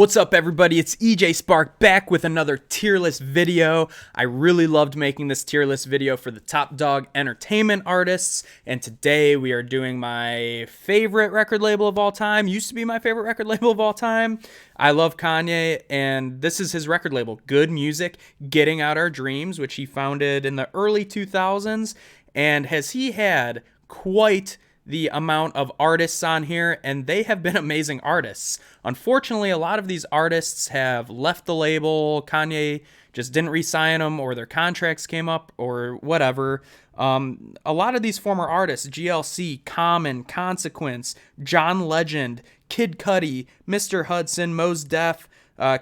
What's up, everybody? It's EJ Spark back with another tier list video. I really loved making this tier list video for the top dog entertainment artists, and today we are doing my favorite record label of all time. Used to be my favorite record label of all time. I love Kanye, and this is his record label, Good Music, Getting Out Our Dreams, which he founded in the early 2000s. And has he had quite the amount of artists on here, and they have been amazing artists. Unfortunately, a lot of these artists have left the label. Kanye just didn't re-sign them, or their contracts came up, or whatever. A lot of these former artists, GLC, Common, Consequence, John Legend, Kid Cudi, Mr. Hudson, Mos Def,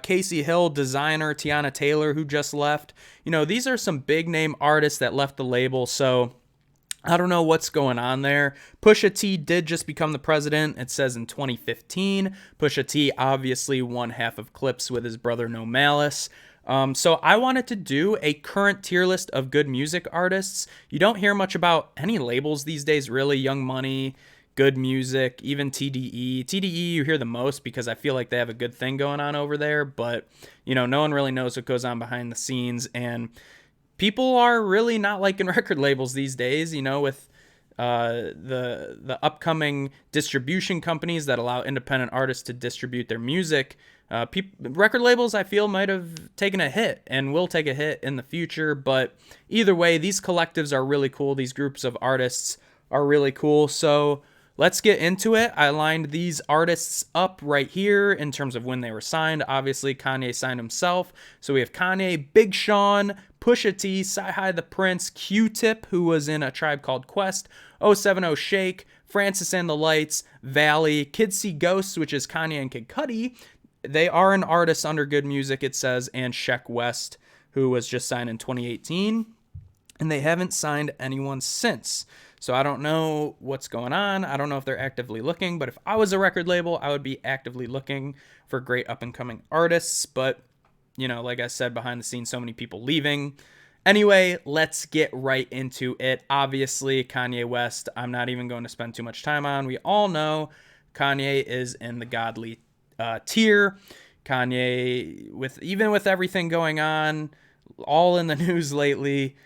Casey Hill, Desiigner, Teyana Taylor, who just left. You know, these are some big name artists that left the label, so I don't know what's going on there. Pusha T did just become the president, it says in 2015. Pusha T obviously won half of Clips with his brother No Malice. So I wanted to do a current tier list of good music artists. You don't hear much about any labels these days, really. Young Money, Good Music, even TDE. TDE you hear the most because I feel like they have a good thing going on over there, but you know, no one really knows what goes on behind the scenes, and people are really not liking record labels these days, you know, with the upcoming distribution companies that allow independent artists to distribute their music. Record labels, I feel, might have taken a hit and will take a hit in the future. But either way, these collectives are really cool. These groups of artists are really cool. So let's get into it. I lined these artists up right here in terms of when they were signed. Obviously, Kanye signed himself. So we have Kanye, Big Sean, Pusha T, Cyhi The Prynce, Q-Tip, who was in A Tribe Called Quest, 070 Shake, Francis and the Lights, Valee, Kids See Ghosts, which is Kanye and Kid Cudi. They are an artist under Good Music, it says, and Sheck Wes, who was just signed in 2018. And they haven't signed anyone since. So I don't know what's going on. I don't know if they're actively looking, but if I was a record label, I would be actively looking for great up-and-coming artists. But, you know, like I said, behind the scenes, so many people leaving. Anyway, let's get right into it. Obviously, Kanye West, I'm not even going to spend too much time on. We all know Kanye is in the godly tier. Kanye, even with everything going on, all in the news lately,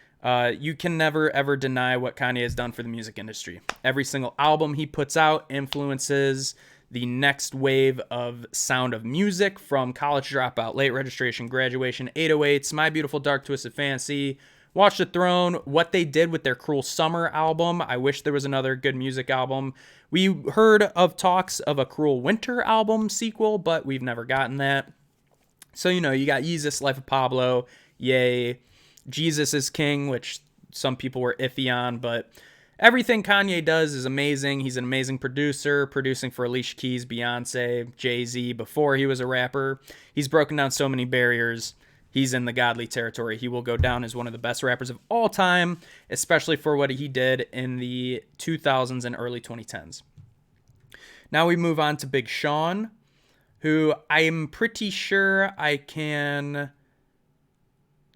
you can never, ever deny what Kanye has done for the music industry. Every single album he puts out influences the next wave of sound of music, from College Dropout, Late Registration, Graduation, 808s, My Beautiful Dark Twisted Fantasy, Watch the Throne, what they did with their Cruel Summer album. I wish there was another Good Music album. We heard of talks of a Cruel Winter album sequel, but we've never gotten that. So, you know, you got Yeezus, Life of Pablo, yay. Jesus is King, which some people were iffy on, but everything Kanye does is amazing. He's an amazing producer, producing for Alicia Keys, Beyonce, Jay-Z before he was a rapper. He's broken down so many barriers. He's in the godly territory. He will go down as one of the best rappers of all time, especially for what he did in the 2000s and early 2010s. Now we move on to Big Sean, who I'm pretty sure I can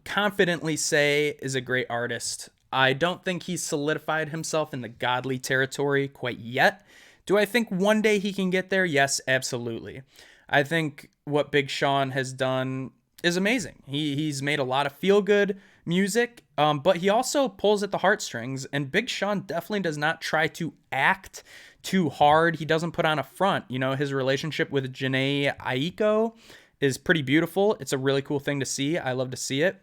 confidently say is a great artist. I don't think he's solidified himself in the godly territory quite yet. Do I think one day he can get there? Yes, absolutely. I think what Big Sean has done is amazing. He's made a lot of feel-good music, but he also pulls at the heartstrings, and Big Sean definitely does not try to act too hard. He doesn't put on a front. You know, his relationship with Jhené Aiko is pretty beautiful. It's a really cool thing to see. I love to see it.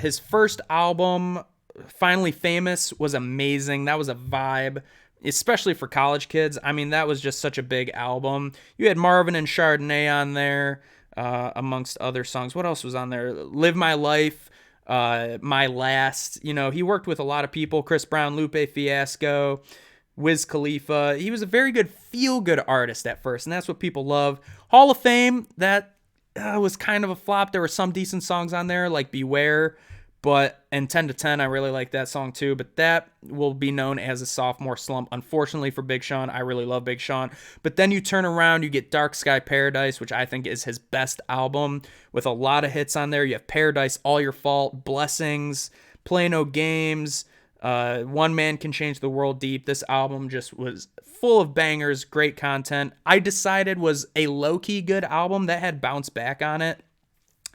His first album, Finally Famous, was amazing. That was a vibe, especially for college kids. I mean, that was just such a big album. You had Marvin and Chardonnay on there, amongst other songs. What else was on there? Live My Life, My Last. You know, he worked with a lot of people. Chris Brown, Lupe Fiasco, Wiz Khalifa. He was a very good feel-good artist at first, and that's what people love. Hall of Fame, that was kind of a flop. There were some decent songs on there, like Beware, and 10 to 10, I really like that song too, but that will be known as a sophomore slump, unfortunately, for Big Sean. I really love Big Sean. But then you turn around, you get Dark Sky Paradise, which I think is his best album, with a lot of hits on there. You have Paradise, All Your Fault, Blessings, Play No Games, One Man Can Change the World Deep. This album just was full of bangers, great content. I decided was a low-key good album that had Bounce Back on it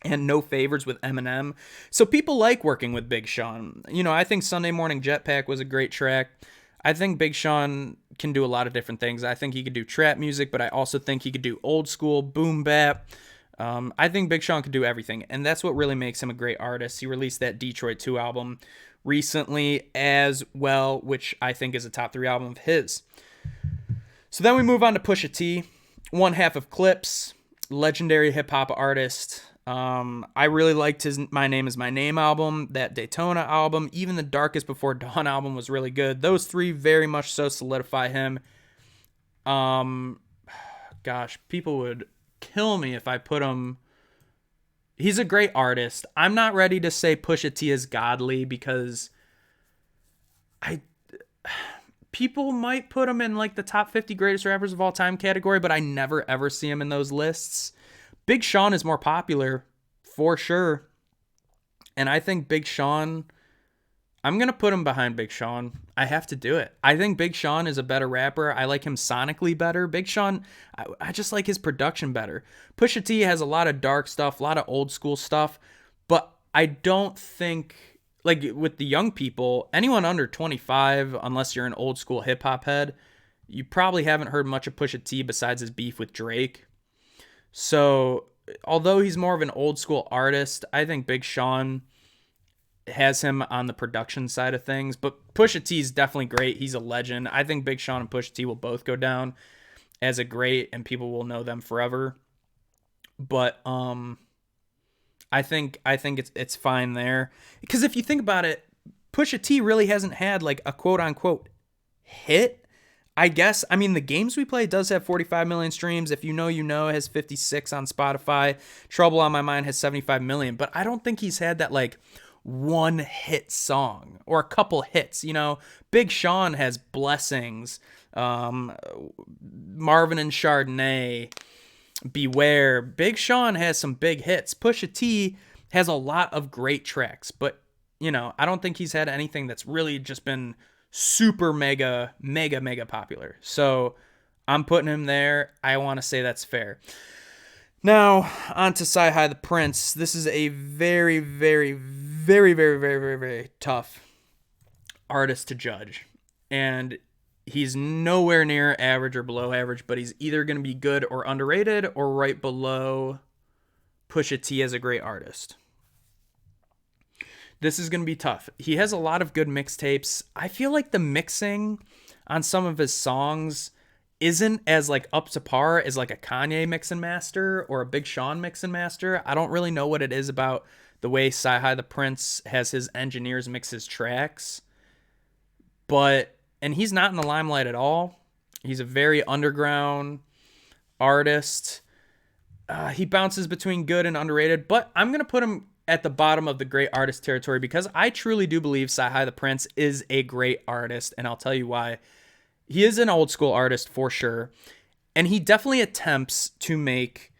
and No Favors with Eminem. So people like working with Big Sean. You know, I think Sunday Morning Jetpack was a great track. I think Big Sean can do a lot of different things. I think he could do trap music, but I also think he could do old school boom bap. I think Big Sean could do everything, and that's what really makes him a great artist. He released that Detroit 2 album recently as well, which I think is a top 3 album of his. So then we move on to Pusha T, one half of Clips, legendary hip-hop artist. I really liked his My Name Is My Name album, that Daytona album, even the Darkest Before Dawn album was really good. Those 3 very much so solidify him. Gosh, people would kill me if I put him. He's a great artist. I'm not ready to say Pusha T is godly because people might put him in like the top 50 greatest rappers of all time category, but I never ever see him in those lists. Big Sean is more popular for sure. And I think Big Sean, I'm going to put him behind Big Sean. I have to do it. I think Big Sean is a better rapper. I like him sonically better. Big Sean, I just like his production better. Pusha T has a lot of dark stuff, a lot of old school stuff, but I don't think, like with the young people, anyone under 25, unless you're an old school hip hop head, you probably haven't heard much of Pusha T besides his beef with Drake. So although he's more of an old school artist, I think Big Sean has him on the production side of things. But Pusha T is definitely great. He's a legend. I think Big Sean and Pusha T will both go down as a great, and people will know them forever. But I think it's fine there, because if you think about it, Pusha T really hasn't had like a quote unquote hit. I guess, I mean, The Games We Play does have 45 million streams. If You Know, You Know has 56 on Spotify. Trouble on My Mind has 75 million. But I don't think he's had that, like, one hit song or a couple hits. You know, Big Sean has Blessings, Marvin and Chardonnay, Beware. Big Sean has some big hits. Pusha T has a lot of great tracks. But, you know, I don't think he's had anything that's really just been super mega popular. So I'm putting him there. I want to say that's fair. Now on to Cyhi The Prynce. This is a very tough artist to judge, and he's nowhere near average or below average, but he's either going to be good or underrated or right below Pusha T as a great artist. This is going to be tough. He has a lot of good mixtapes. I feel like the mixing on some of his songs isn't as like up to par as like a Kanye mix and master or a Big Sean mix and master. I don't really know what it is about the way Cyhi The Prynce has his engineers mix his tracks. And he's not in the limelight at all. He's a very underground artist. He bounces between good and underrated, but I'm going to put him at the bottom of the great artist territory because I truly do believe Cyhi The Prynce is a great artist, and I'll tell you why. He is an old school artist for sure, and he definitely attempts to make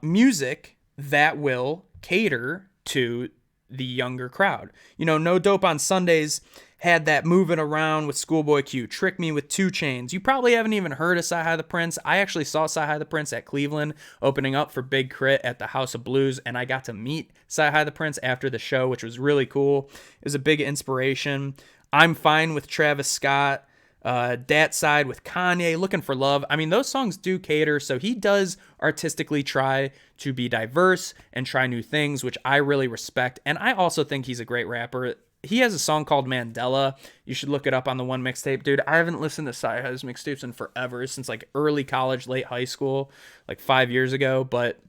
music that will cater to the younger crowd. You know, No Dope on Sundays had that Moving Around with Schoolboy Q, Trick Me with 2 Chainz. You probably haven't even heard of Cyhi The Prynce. I actually saw Cyhi The Prynce at Cleveland opening up for Big Crit at the House of Blues, and I got to meet Cyhi The Prynce after the show, which was really cool. It was a big inspiration. I'm Fine with Travis Scott. Dat Side with Kanye, Looking for Love. I mean, those songs do cater, so he does artistically try to be diverse and try new things, which I really respect. And I also think he's a great rapper. He has a song called Mandela. You should look it up on the one mixtape. Dude, I haven't listened to Cyhi's mixtapes in forever, since like early college, late high school, like 5 years ago. But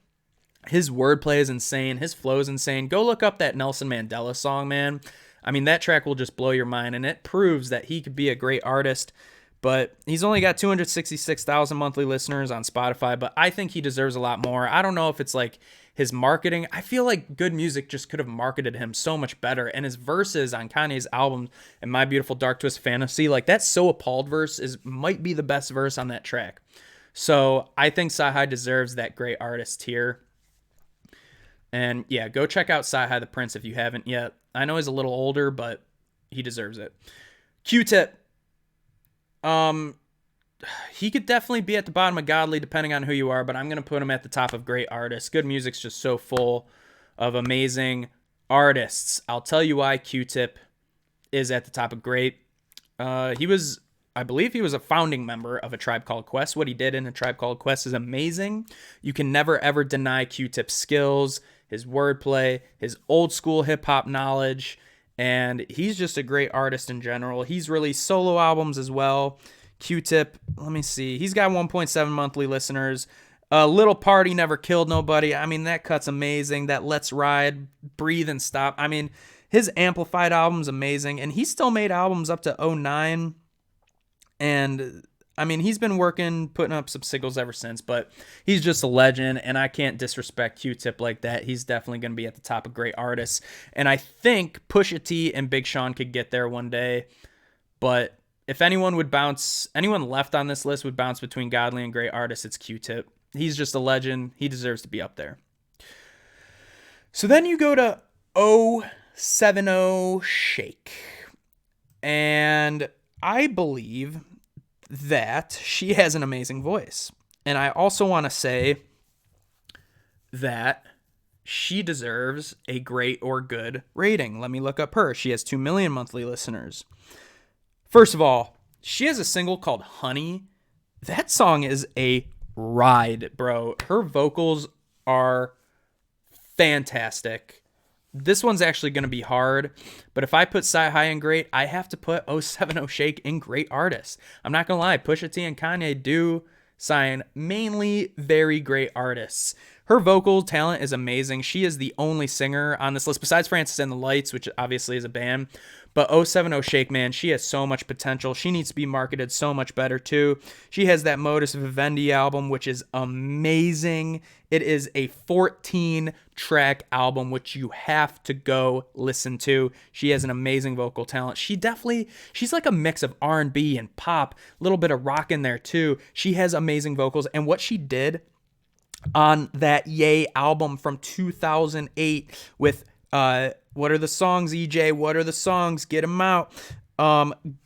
his wordplay is insane. His flow is insane. Go look up that Nelson Mandela song, man. I mean, that track will just blow your mind, and it proves that he could be a great artist. But he's only got 266,000 monthly listeners on Spotify, but I think he deserves a lot more. I don't know if it's like his marketing. I feel like Good Music just could have marketed him so much better. And his verses on Kanye's album and My Beautiful Dark Twist Fantasy, like that So Appalled verse might be the best verse on that track. So I think Cyhi deserves that great artist tier. And yeah, go check out Cyhi The Prynce if you haven't yet. I know he's a little older, but he deserves it. Q-Tip. He could definitely be at the bottom of godly depending on who you are, but I'm going to put him at the top of great artists. Good music's just so full of amazing artists. I'll tell you why Q-Tip is at the top of great. I believe he was a founding member of A Tribe Called Quest. What he did in A Tribe Called Quest is amazing. You can never ever deny Q-Tip's skills, his wordplay, his old school hip hop knowledge, and he's just a great artist in general. He's released solo albums as well. Q-Tip, let me see. He's got 1.7 monthly listeners. Little Party Never Killed Nobody. I mean, that cut's amazing. That Let's Ride, Breathe and Stop. I mean, his Amplified album's amazing, and he still made albums up to 2009. And I mean, he's been putting up some singles ever since, but he's just a legend, and I can't disrespect Q-Tip like that. He's definitely going to be at the top of great artists. And I think Pusha T and Big Sean could get there one day, but if anyone left on this list would bounce between godly and great artists, it's Q-Tip. He's just a legend. He deserves to be up there. So then you go to 070 Shake. And I believe that she has an amazing voice. And I also want to say that she deserves a great or good rating. Let me look up her. She has 2 million monthly listeners. First of all, she has a single called Honey. That song is a ride, bro. Her vocals are fantastic. This one's actually going to be hard, but if I put Cyhi in great, I have to put 070 Shake in great artists. I'm not going to lie, Pusha T and Kanye do sign mainly very great artists. Her vocal talent is amazing. She is the only singer on this list, besides Francis and the Lights, which obviously is a band. But 070 Shake, man, she has so much potential. She needs to be marketed so much better, too. She has that Modus Vivendi album, which is amazing. It is a 14-track album, which you have to go listen to. She has an amazing vocal talent. She's like a mix of R&B and pop, a little bit of rock in there, too. She has amazing vocals. And what she did on that Yay album from 2008 with what are the songs, EJ? What are the songs? Get them out.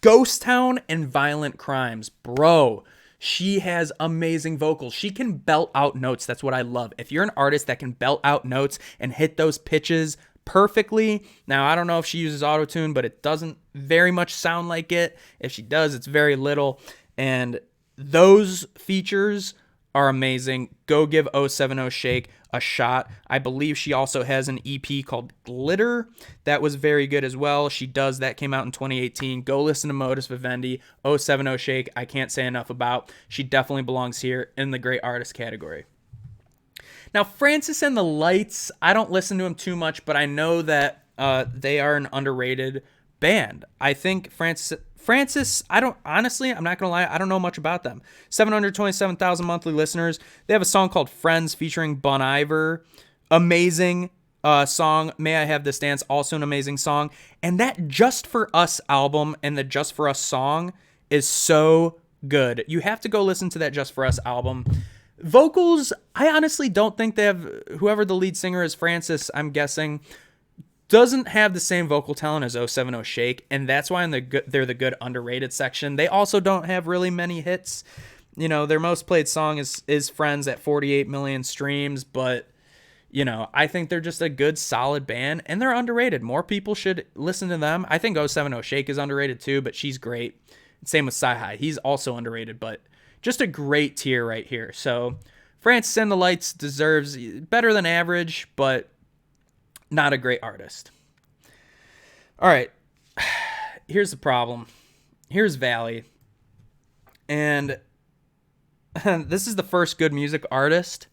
Ghost Town and Violent Crimes. Bro, she has amazing vocals. She can belt out notes. That's what I love. If you're an artist that can belt out notes and hit those pitches perfectly. Now, I don't know if she uses autotune, but it doesn't very much sound like it. If she does, it's very little. And those features are amazing. Go give 070 Shake a shot. I believe she also has an EP called Glitter that was very good as well. That came out in 2018. Go listen to Modus Vivendi. 070 Shake, I can't say enough about. She definitely belongs here in the great artist category. Now, Francis and the Lights, I don't listen to them too much, but I know that they are an underrated band. I think Francis, I'm not gonna lie, I don't know much about them. 727,000 monthly listeners. They have a song called Friends featuring Bon Iver. Amazing song. May I Have This Dance, also an amazing song. And that Just For Us album and the Just For Us song is so good. You have to go listen to that Just For Us album. Vocals, I honestly don't think they have, whoever the lead singer is, Francis, I'm guessing, doesn't have the same vocal talent as 070 Shake, and that's why they're the good underrated section. They also don't have really many hits. You know, their most played song is Friends at 48 million streams, but, you know, I think they're just a good, solid band, and they're underrated. More people should listen to them. I think 070 Shake is underrated too, but she's great. Same with Cyhi. He's also underrated, but just a great tier right here. So Francis and the Lights deserves better than average, but not a great artist. All right. Here's the problem. Here's Valee. And this is the first good music artist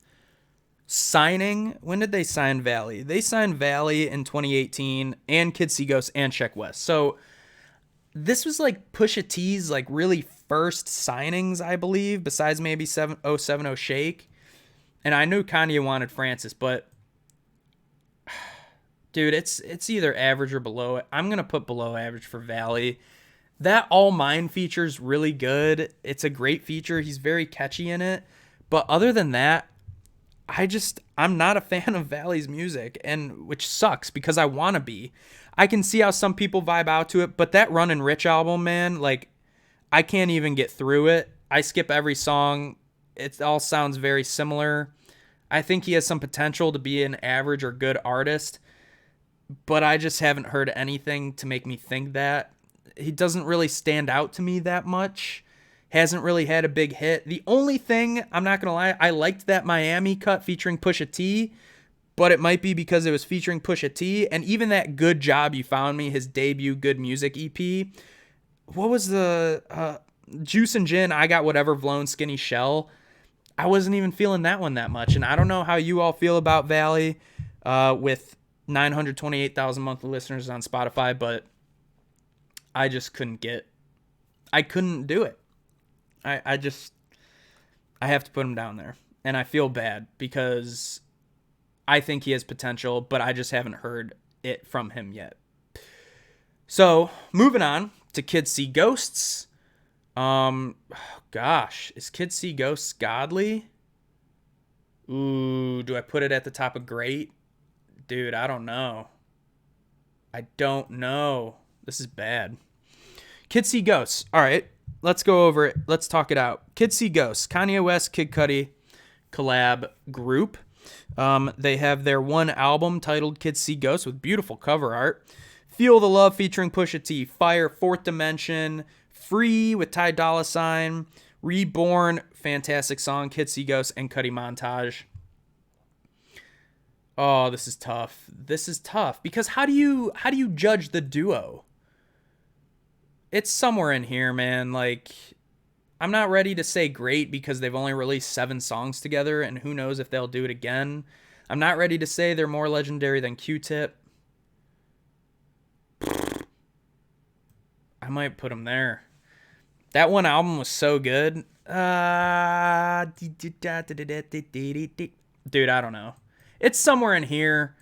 signing. When did they sign Valee? They signed Valee in 2018 and Kid Seaghost and Sheck Wes. So this was like Pusha T's like really first signings, I believe, besides maybe 070 Shake. And I knew Kanye wanted Francis, but dude, it's either average or below it. I'm going to put below average for Valee. That All Mine feature's really good. It's a great feature. He's very catchy in it. But other than that, I'm not a fan of Valee's music, and which sucks because I want to be. I can see how some people vibe out to it, but that Runnin' Rich album, man, like, I can't even get through it. I skip every song. It all sounds very similar. I think he has some potential to be an average or good artist, but I just haven't heard anything to make me think that. He doesn't really stand out to me that much. Hasn't really had a big hit. The only thing, I'm not going to lie, I liked that Miami cut featuring Pusha T, but it might be because it was featuring Pusha T, and even that Good Job You Found Me, his debut Good Music EP. What was the Juice and Gin, I Got Whatever, Blown Skinny Shell? I wasn't even feeling that one that much, and I don't know how you all feel about Valee with 928,000 monthly listeners on Spotify, but I just couldn't do it. I have to put him down there, and I feel bad because I think he has potential, but I just haven't heard it from him yet. So, moving on to Kids See Ghosts. Gosh, is Kids See Ghosts godly? Ooh, do I put it at the top of great? Dude, I don't know. This is bad. Kids See Ghosts. All right, let's go over it. Let's talk it out. Kids See Ghosts. Kanye West, Kid Cudi collab group. They have their one album titled Kids See Ghosts with beautiful cover art. Feel the Love featuring Pusha T. Fire, Fourth Dimension. Free with Ty Dolla $ign. Reborn, fantastic song. Kids See Ghosts and Cudi montage. Oh, this is tough. Because how do you judge the duo? It's somewhere in here, man. Like, I'm not ready to say great because they've only released 7 songs together, and who knows if they'll do it again. I'm not ready to say they're more legendary than Q-Tip. I might put them there. That one album was so good. Dude, I don't know. It's somewhere in here.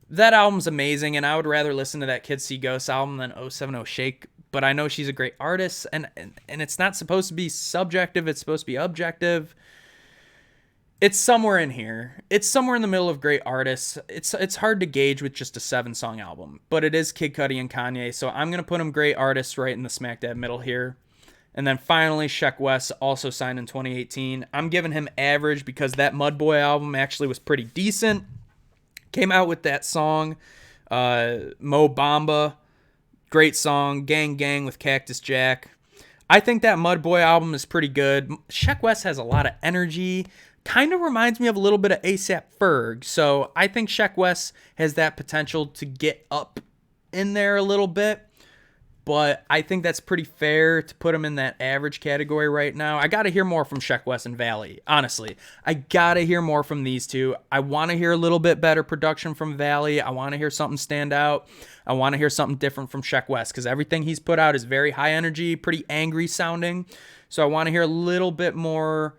That album's amazing, and I would rather listen to that Kids See Ghosts album than 070 Shake. But I know she's a great artist, and it's not supposed to be subjective. It's supposed to be objective. It's somewhere in here. It's somewhere in the middle of great artists. It's hard to gauge with just a 7-song album, but it is Kid Cudi and Kanye, so I'm going to put them great artists right in the smack dab middle here. And then finally, Sheck Wes, also signed in 2018. I'm giving him average because that Mudboy album actually was pretty decent. Came out with that song, Mo Bamba. Great song, Gang Gang with Cactus Jack. I think that Mudboy album is pretty good. Sheck Wes has a lot of energy. Kind of reminds me of a little bit of A$AP Ferg. So I think Sheck Wes has that potential to get up in there a little bit. But I think that's pretty fair to put him in that average category right now. I got to hear more from Sheck Wes and Valee, honestly. I got to hear more from these two. I want to hear a little bit better production from Valee. I want to hear something stand out. I want to hear something different from Sheck Wes because everything he's put out is very high energy, pretty angry sounding. So I want to hear a little bit more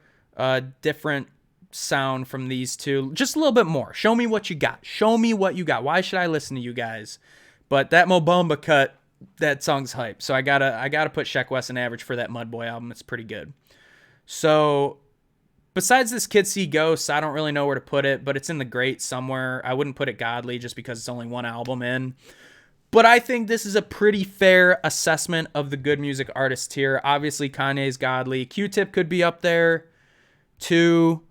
different sound from these two. Just a little bit more. Show me what you got. Why should I listen to you guys? But that Mo Bamba cut, that song's hype. So I gotta put Sheck Wes in average for that Mudboy album. It's pretty good. So besides this Kids See Ghosts, I don't really know where to put it, but it's in the great somewhere. I wouldn't put it godly just because it's only one album in. But I think this is a pretty fair assessment of the good music artist tier. Obviously, Kanye's godly. Q-Tip could be up there too.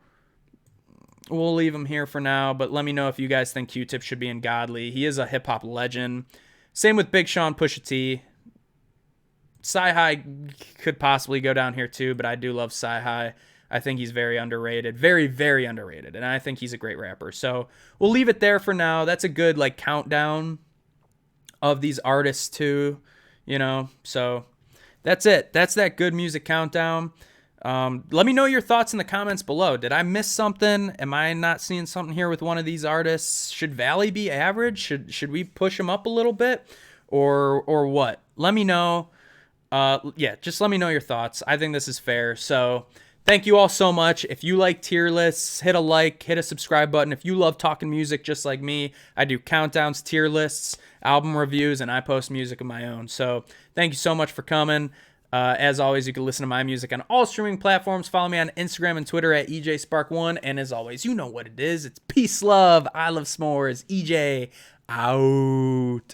We'll leave him here for now, but let me know if you guys think Q-Tip should be in godly. He is a hip-hop legend. Same with Big Sean, Pusha T. Cyhi could possibly go down here too, but I do love Cyhi. I think he's very underrated. Very, very underrated. And I think he's a great rapper. So we'll leave it there for now. That's a good countdown of these artists too, So that's it. That's that good music countdown. Let me know your thoughts in the comments below. Did I miss something? Am I not seeing something here with one of these artists? Should Valee be average? Should we push him up a little bit? Or what? Let me know. Just let me know your thoughts. I think this is fair. So thank you all so much. If you like tier lists, hit a like, hit a subscribe button. If you love talking music just like me, I do countdowns, tier lists, album reviews, and I post music of my own. So thank you so much for coming. As always, you can listen to my music on all streaming platforms. Follow me on Instagram and Twitter at EJSpark1. And as always, you know what it is. It's peace, love, I love s'mores. EJ out.